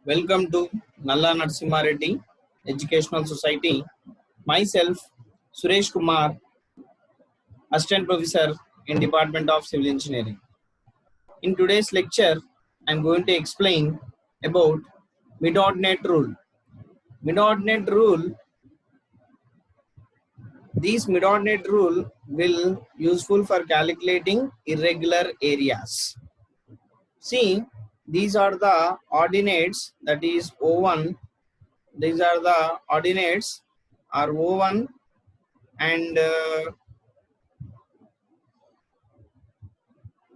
Welcome to Nalla Narasimha Reddy Educational Society. Myself, Suresh Kumar, Assistant Professor in Department of Civil Engineering. In today's lecture, I am going to explain about mid-ordinate rule. Mid-ordinate rule. These mid-ordinate rule will useful for calculating irregular areas. See, these are the ordinates, that is O1. These are the ordinates are O1 and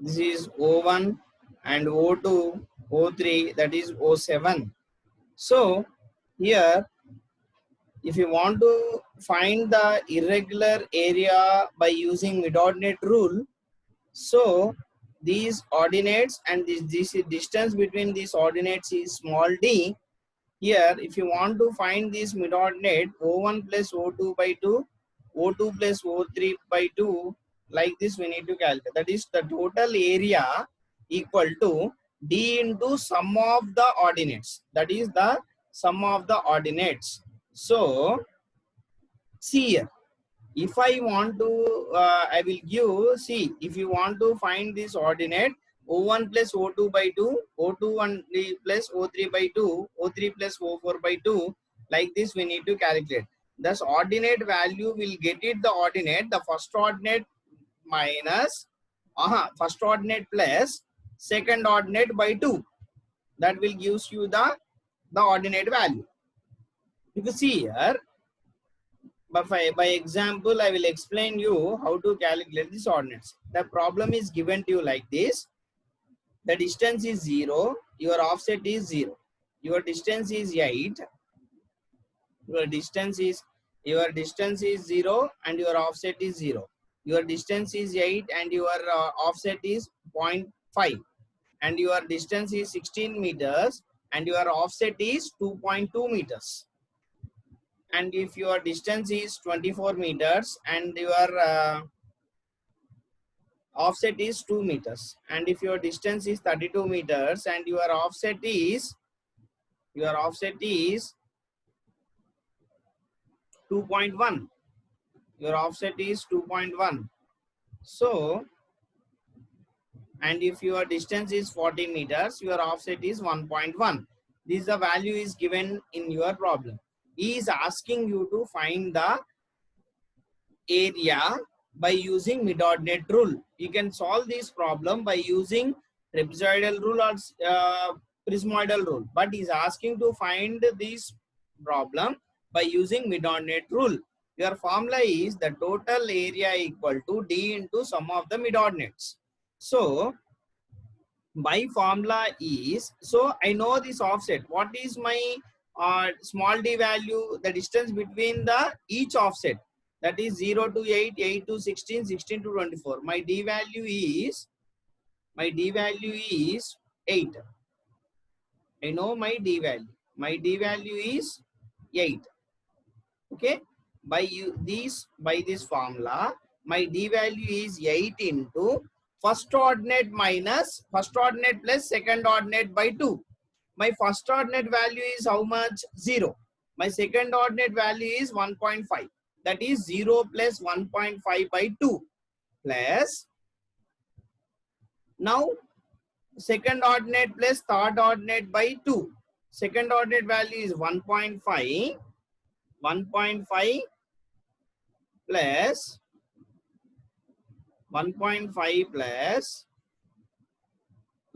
this is O1 and O2, O3, that is O7. So here, if you want to find the irregular area by using mid-ordinate rule, so these ordinates and this distance between these ordinates is small d. Here, if you want to find this mid-ordinate O1 plus O2 by 2, O2 plus O3 by 2, like this we need to calculate. That is the total area equal to D into sum of the ordinates. That is the sum of the ordinates. So, see here. If I want to, I will give, see, if you want to find this ordinate, O1 plus O2 by 2, O2 plus O3 by 2, O3 plus O4 by 2, like this we need to calculate. Thus, ordinate value will get it the ordinate, the first ordinate minus, first ordinate plus second ordinate by 2. That will gives you the ordinate value. You can see here, by example, I will explain you how to calculate these ordinates. The problem is given to you like this. The distance is 0. Your offset is 0. Your distance is 8. Your distance is 0 and your offset is 0. Your distance is 8 and your offset is 0.5. And your distance is 16 meters and your offset is 2.2 meters. And if your distance is 24 meters and your offset is 2 meters, and if your distance is 32 meters and your offset is 2.1, your offset is 2.1. So, and if your distance is 40 meters, your offset is 1.1. This the value is given in your problem. He is asking you to find the area by using mid-ordinate rule. You can solve this problem by using trapezoidal rule or prismoidal rule, but he is asking to find this problem by using mid-ordinate rule. Your formula is the total area equal to D into sum of the mid-ordinates. So my formula is, so I know this offset. What is my small d value? The distance between the each offset, that is 0 to 8, 8 to 16, 16 to 24. My d value is 8. I know my d value. My d value is 8. Okay. By this formula, my d value is 8 into first ordinate minus first ordinate plus second ordinate by 2. My first ordinate value is how much? 0. My second ordinate value is 1.5. That is 0 plus 1.5 by 2 plus, now second ordinate plus third ordinate by 2. Second ordinate value is 1.5 plus 1.5 plus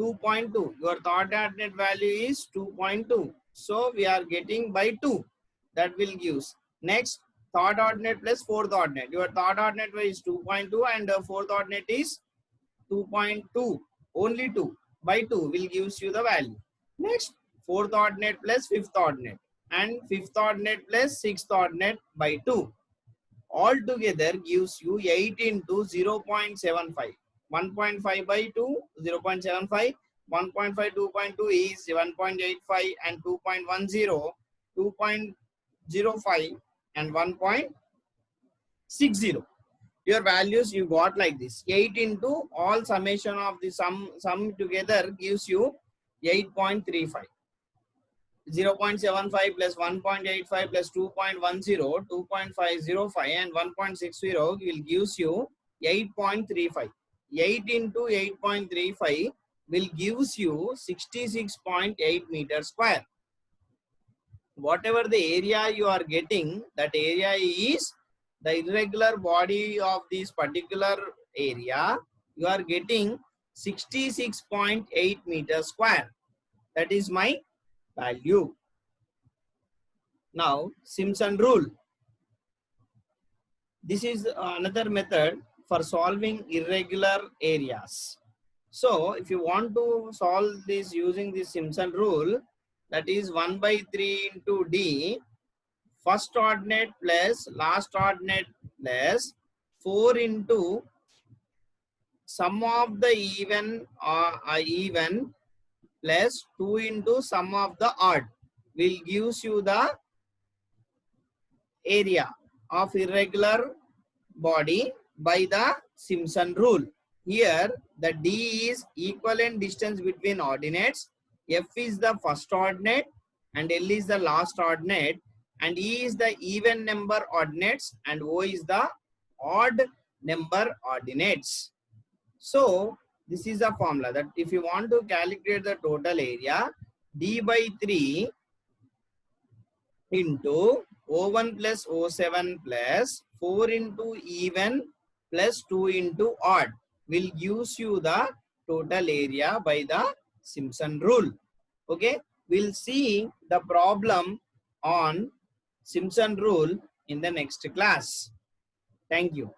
2.2. Your third ordinate value is 2.2. So we are getting by 2. That will give. Next, third ordinate plus fourth ordinate. Your third ordinate is 2.2 and fourth ordinate is 2.2. Only 2 by 2 will gives you the value. Next, fourth ordinate plus fifth ordinate and fifth ordinate plus sixth ordinate by 2. All together gives you 8 into 0.75. 1.5 by 2, 0.75. 1.5, 2.2 is 1.85 and 2.10, 2.05 and 1.60. Your values you got like this. 8 into all summation of the sum together gives you 8.35. 0.75 plus 1.85 plus 2.10, 2.505 and 1.60 will gives you 8.35. 8 into 8.35 will gives you 66.8 meters square. Whatever the area you are getting, that area is the irregular body of this particular area. You are getting 66.8 meters square. That is my value. Now, Simpson rule. This is another method for solving irregular areas. So, if you want to solve this using the Simpson rule, that is 1 by 3 into D, first ordinate plus last ordinate plus 4 into sum of the even plus 2 into sum of the odd will gives you the area of irregular body by the Simpson rule. Here the D is equivalent distance between ordinates, F is the first ordinate and L is the last ordinate, and E is the even number ordinates and O is the odd number ordinates. So this is a formula that if you want to calculate the total area, D by 3 into O1 plus O7 plus 4 into even plus 2 into odd will gives you the total area by the Simpson rule. Okay, we'll see the problem on Simpson rule in the next class. Thank you.